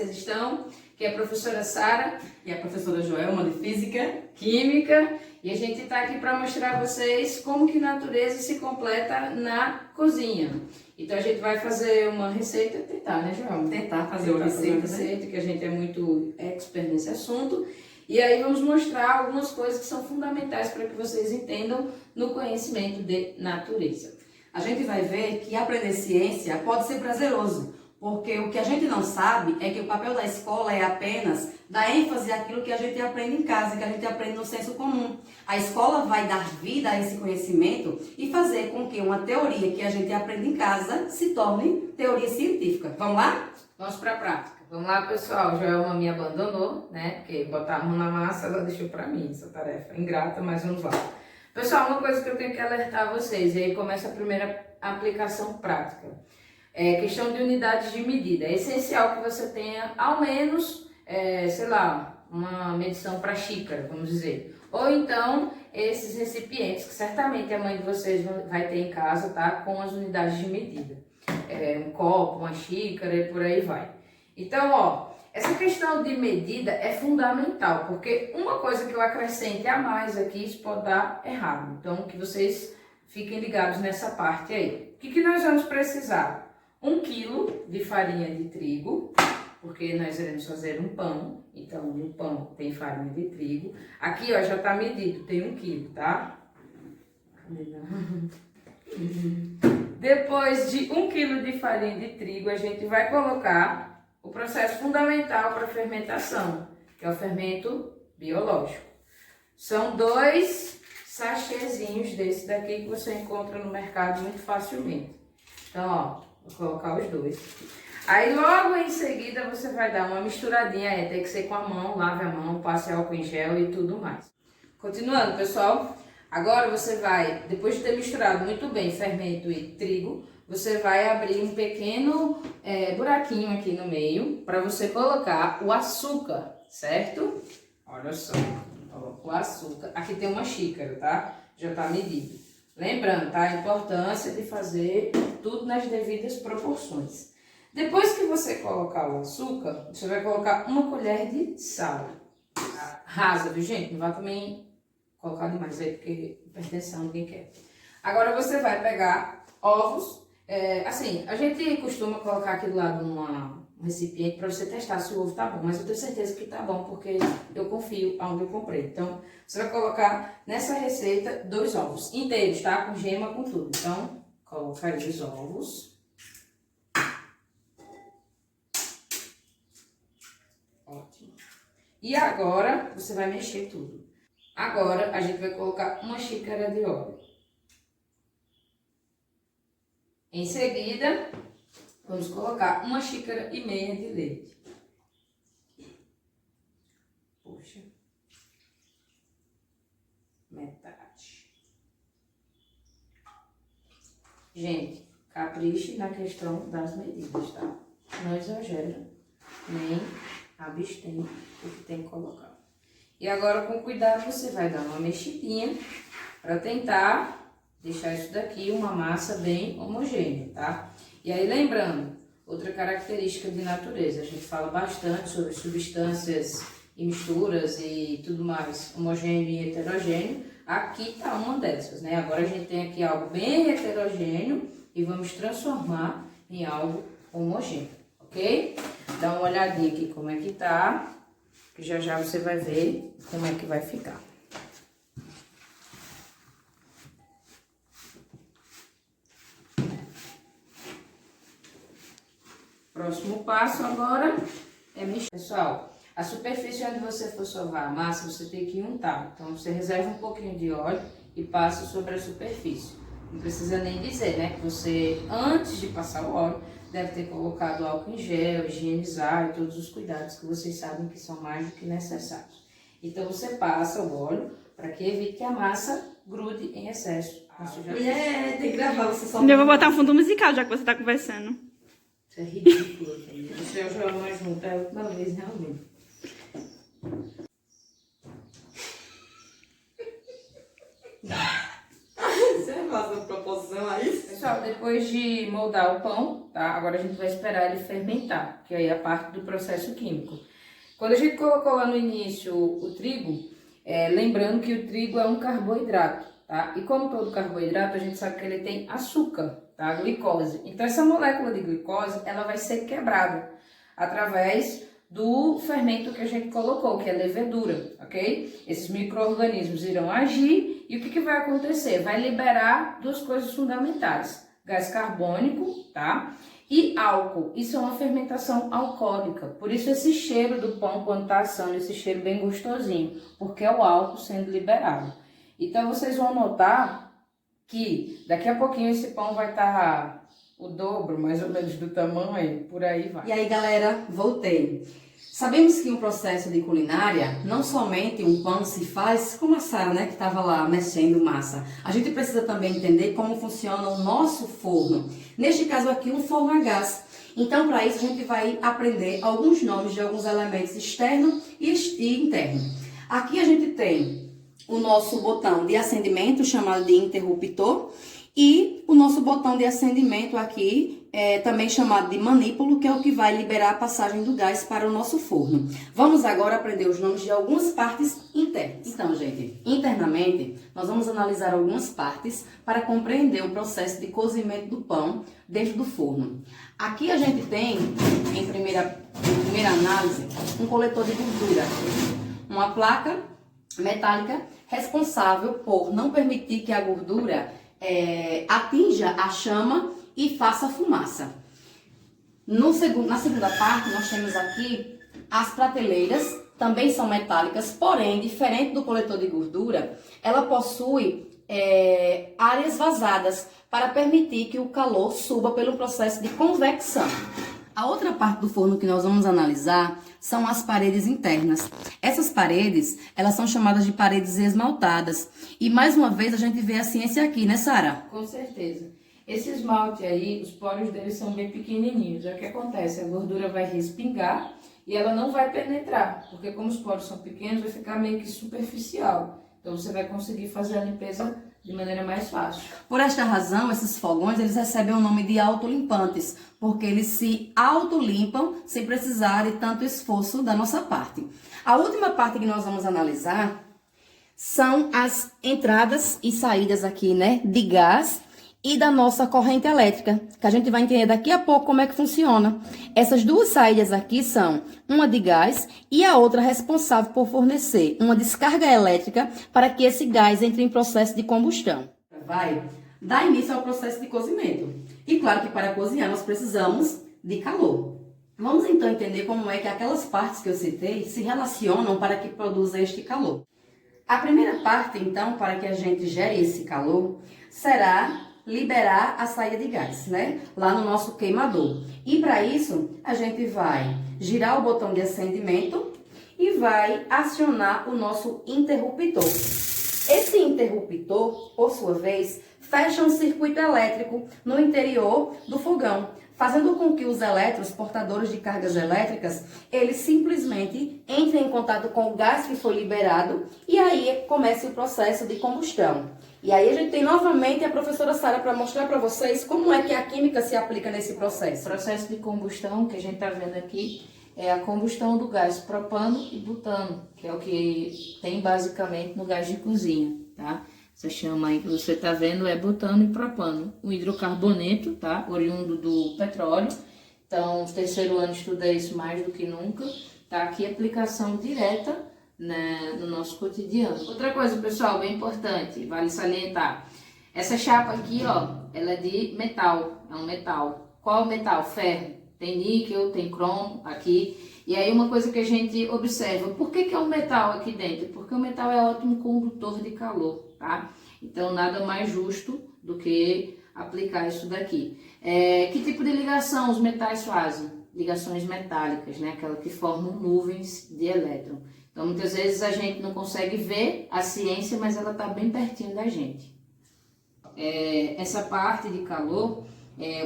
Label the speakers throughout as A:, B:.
A: vocês estão? Que é a professora Sara
B: e a professora Joelma de Física,
A: Química, e a gente está aqui para mostrar a vocês como que a natureza se completa na cozinha. Então a gente vai fazer uma receita, tentar, né, Joelma?
B: Tentar fazer uma receita,
A: que a gente é muito expert nesse assunto. E aí vamos mostrar algumas coisas que são fundamentais para que vocês entendam no conhecimento de natureza.
B: A gente vai ver que aprender ciência pode ser prazeroso, porque o que a gente não sabe é que o papel da escola é apenas dar ênfase àquilo que a gente aprende em casa, que a gente aprende no senso comum. A escola vai dar vida a esse conhecimento e fazer com que uma teoria que a gente aprende em casa se torne teoria científica. Vamos lá?
A: Vamos para a prática. Vamos lá, pessoal. Joelma me abandonou, né? Porque botar a mão na massa, ela deixou para mim essa tarefa. Ingrata, mas vamos lá. Pessoal, uma coisa que eu tenho que alertar vocês, e aí começa a primeira aplicação prática. É questão de unidades de medida. É essencial que você tenha, ao menos, sei lá, uma medição para xícara, vamos dizer. Ou então, esses recipientes, que certamente a mãe de vocês vai ter em casa, tá? Com as unidades de medida. Um copo, uma xícara e por aí vai. Então, ó, essa questão de medida é fundamental, porque uma coisa que eu acrescente a mais aqui, isso pode dar errado. Então, que vocês fiquem ligados nessa parte aí. O que nós vamos precisar? 1 quilo de farinha de trigo, porque nós iremos fazer um pão. Então, no pão tem farinha de trigo. Aqui, ó, já tá medido, tem 1 quilo, tá? Depois de 1 quilo de farinha de trigo, a gente vai colocar o processo fundamental para a fermentação, que é o fermento biológico. São 2 sachêzinhos desse daqui que você encontra no mercado muito facilmente. Então, ó, vou colocar os 2. Aí, logo em seguida, você vai dar uma misturadinha, tem que ser com a mão, lave a mão, passe álcool em gel e tudo mais. Continuando, pessoal, agora você vai, depois de ter misturado muito bem fermento e trigo, você vai abrir um pequeno buraquinho aqui no meio para você colocar o açúcar, certo? Olha só, coloca o açúcar. Aqui tem uma xícara, tá? Já tá medido. Lembrando, tá? A importância de fazer tudo nas devidas proporções. Depois que você colocar o açúcar, você vai colocar 1 colher de sal. Rasa, viu, gente? Não vai também colocar demais aí, porque hipertensão ninguém quer. Agora você vai pegar ovos. Assim, a gente costuma colocar aqui do lado um recipiente para você testar se o ovo tá bom, mas eu tenho certeza que tá bom, porque eu confio aonde eu comprei. Então, você vai colocar nessa receita 2 ovos inteiros, tá? Com gema, com tudo. Então, coloca aí os ovos. Ótimo. E agora, você vai mexer tudo. Agora, a gente vai colocar 1 xícara de óleo. Em seguida, vamos colocar 1,5 xícaras de leite. Puxa. Metade. Gente, capriche na questão das medidas, tá? Não exagera, nem abstém o que tem que colocar. E agora, com cuidado, você vai dar uma mexidinha para tentar deixar isso daqui uma massa bem homogênea, tá? E aí, lembrando, outra característica de natureza, a gente fala bastante sobre substâncias e misturas e tudo mais, homogêneo e heterogêneo. Aqui tá uma dessas, né? Agora a gente tem aqui algo bem heterogêneo e vamos transformar em algo homogêneo, ok? Dá uma olhadinha aqui como é que tá, que já já você vai ver como é que vai ficar. Próximo passo agora é mexer. Pessoal, a superfície onde você for sovar a massa, você tem que untar. Então, você reserva um pouquinho de óleo e passa sobre a superfície. Não precisa nem dizer, né? Que você, antes de passar o óleo, deve ter colocado álcool em gel, higienizar e todos os cuidados que vocês sabem que são mais do que necessários. Então, você passa o óleo para que evite que a massa grude em excesso.
B: Mulher, tem que gravar, você só...
C: Eu vou botar um fundo musical, já que você tá conversando.
A: Isso é ridículo, filho. Você e o Joelma junto, é a última vez, realmente. Isso é
B: fazendo proposição a isso.
A: Pessoal, depois de moldar o pão, tá? Agora a gente vai esperar ele fermentar, que aí é a parte do processo químico. Quando a gente colocou lá no início o trigo, lembrando que o trigo é um carboidrato, tá? E como todo carboidrato, a gente sabe que ele tem açúcar, tá? A glicose. Então essa molécula de glicose, ela vai ser quebrada através do fermento que a gente colocou, que é a levedura, ok? Esses micro-organismos irão agir e o que vai acontecer? Vai liberar duas coisas fundamentais, gás carbônico, tá? E álcool. Isso é uma fermentação alcoólica, por isso esse cheiro do pão quando tá assando, esse cheiro bem gostosinho, porque é o álcool sendo liberado. Então vocês vão notar que daqui a pouquinho esse pão vai estar o dobro, mais ou menos, do tamanho, por aí vai.
B: E aí, galera, voltei. Sabemos que um processo de culinária, não somente um pão se faz como a Sara, né, que estava lá mexendo massa. A gente precisa também entender como funciona o nosso forno. Neste caso aqui, um forno a gás. Então, para isso, a gente vai aprender alguns nomes de alguns elementos externo e interno. Aqui a gente tem o nosso botão de acendimento, chamado de interruptor, e o nosso botão de acendimento aqui, também chamado de manípulo, que é o que vai liberar a passagem do gás para o nosso forno. Vamos agora aprender os nomes de algumas partes internas. Então, gente, internamente, nós vamos analisar algumas partes para compreender o processo de cozimento do pão dentro do forno. Aqui a gente tem, em primeira análise, um coletor de gordura, uma placa metálica responsável por não permitir que a gordura atinja a chama e faça fumaça. Na segunda parte, nós temos aqui as prateleiras, também são metálicas, porém, diferente do coletor de gordura, ela possui áreas vazadas para permitir que o calor suba pelo processo de convecção. A outra parte do forno que nós vamos analisar são as paredes internas. Essas paredes, elas são chamadas de paredes esmaltadas. E mais uma vez a gente vê a ciência aqui, né, Sara?
A: Com certeza. Esse esmalte aí, os poros dele são bem pequenininhos. É o que acontece, a gordura vai respingar e ela não vai penetrar, porque como os poros são pequenos, vai ficar meio que superficial. Então você vai conseguir fazer a limpeza de maneira mais fácil.
B: Por esta razão, esses fogões, eles recebem o nome de autolimpantes, porque eles se autolimpam sem precisar de tanto esforço da nossa parte. A última parte que nós vamos analisar são as entradas e saídas aqui, né, de gás e da nossa corrente elétrica, que a gente vai entender daqui a pouco como é que funciona. Essas duas saídas aqui são uma de gás e a outra responsável por fornecer uma descarga elétrica para que esse gás entre em processo de combustão. Vai dar início ao processo de cozimento. E claro que para cozinhar nós precisamos de calor. Vamos então entender como é que aquelas partes que eu citei se relacionam para que produza este calor. A primeira parte, então, para que a gente gere esse calor, será liberar a saída de gás, né? Lá no nosso queimador. E para isso, a gente vai girar o botão de acendimento e vai acionar o nosso interruptor. Esse interruptor, por sua vez, fecha um circuito elétrico no interior do fogão, fazendo com que os elétrons, portadores de cargas elétricas, eles simplesmente entrem em contato com o gás que foi liberado e aí comece o processo de combustão. E aí a gente tem novamente a professora Sara para mostrar para vocês como é que a química se aplica nesse processo.
A: O processo de combustão que a gente está vendo aqui é a combustão do gás propano e butano, que é o que tem basicamente no gás de cozinha, tá? Essa chama aí que você está vendo é butano e propano. O hidrocarboneto, tá? Oriundo do petróleo. Então, o terceiro ano estuda isso mais do que nunca. Tá aqui a aplicação direta, né, no nosso cotidiano. Outra coisa, pessoal, bem importante, vale salientar. Essa chapa aqui, ó, ela é de metal, é um metal. Qual metal? Ferro. Tem níquel, tem cromo aqui. E aí uma coisa que a gente observa, por que é um metal aqui dentro? Porque o metal é ótimo condutor de calor, tá? Então nada mais justo do que aplicar isso daqui. Que tipo de ligação os metais fazem? Ligações metálicas, né? Aquela que formam nuvens de elétron. Então muitas vezes a gente não consegue ver a ciência, mas ela está bem pertinho da gente. Essa parte de calor,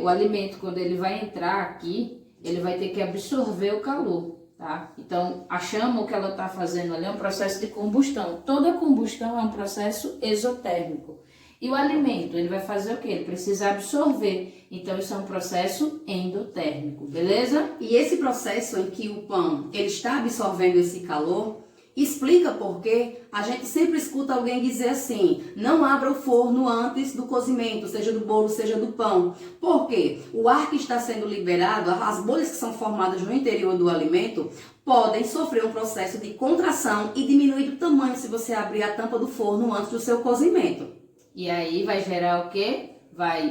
A: o alimento quando ele vai entrar aqui, ele vai ter que absorver o calor, tá? Então, a chama, o que ela está fazendo ali é um processo de combustão. Toda combustão é um processo exotérmico. E o alimento, ele vai fazer o quê? Ele precisa absorver. Então, isso é um processo endotérmico, beleza?
B: E esse processo em que o pão ele está absorvendo esse calor, explica por que a gente sempre escuta alguém dizer assim: não abra o forno antes do cozimento, seja do bolo, seja do pão. Por quê? O ar que está sendo liberado, as bolhas que são formadas no interior do alimento, podem sofrer um processo de contração e diminuir o tamanho se você abrir a tampa do forno antes do seu cozimento.
A: E aí vai gerar o quê?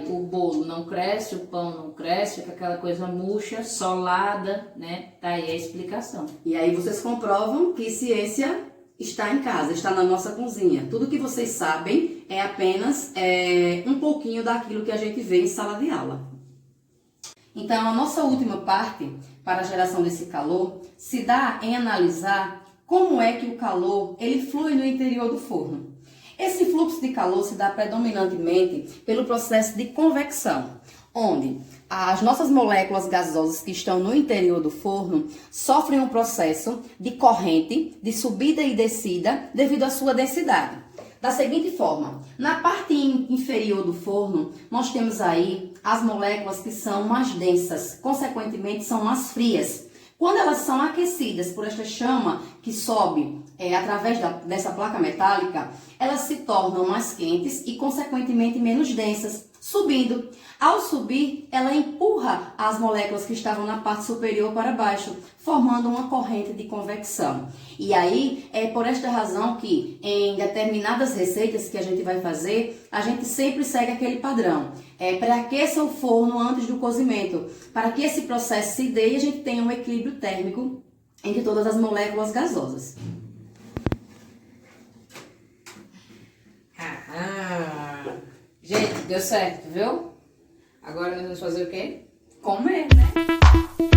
A: O bolo não cresce, o pão não cresce, fica aquela coisa murcha, solada, né? Tá aí a explicação.
B: E aí vocês comprovam que ciência está em casa, está na nossa cozinha. Tudo que vocês sabem é apenas um pouquinho daquilo que a gente vê em sala de aula. Então, a nossa última parte para a geração desse calor se dá em analisar como é que o calor ele flui no interior do forno. Esse fluxo de calor se dá predominantemente pelo processo de convecção, onde as nossas moléculas gasosas que estão no interior do forno sofrem um processo de corrente, de subida e descida devido à sua densidade. Da seguinte forma, na parte inferior do forno, nós temos aí as moléculas que são mais densas, consequentemente são mais frias. Quando elas são aquecidas por esta chama que sobe através dessa placa metálica, elas se tornam mais quentes e, consequentemente, menos densas, subindo. Ao subir, ela empurra as moléculas que estavam na parte superior para baixo, formando uma corrente de convecção. E aí, é por esta razão que, em determinadas receitas que a gente vai fazer, a gente sempre segue aquele padrão. Pré-aqueça o forno antes do cozimento, para que esse processo se dê e a gente tenha um equilíbrio térmico entre todas as moléculas gasosas.
A: Gente, deu certo, viu? Agora nós vamos fazer o quê? Comer, né?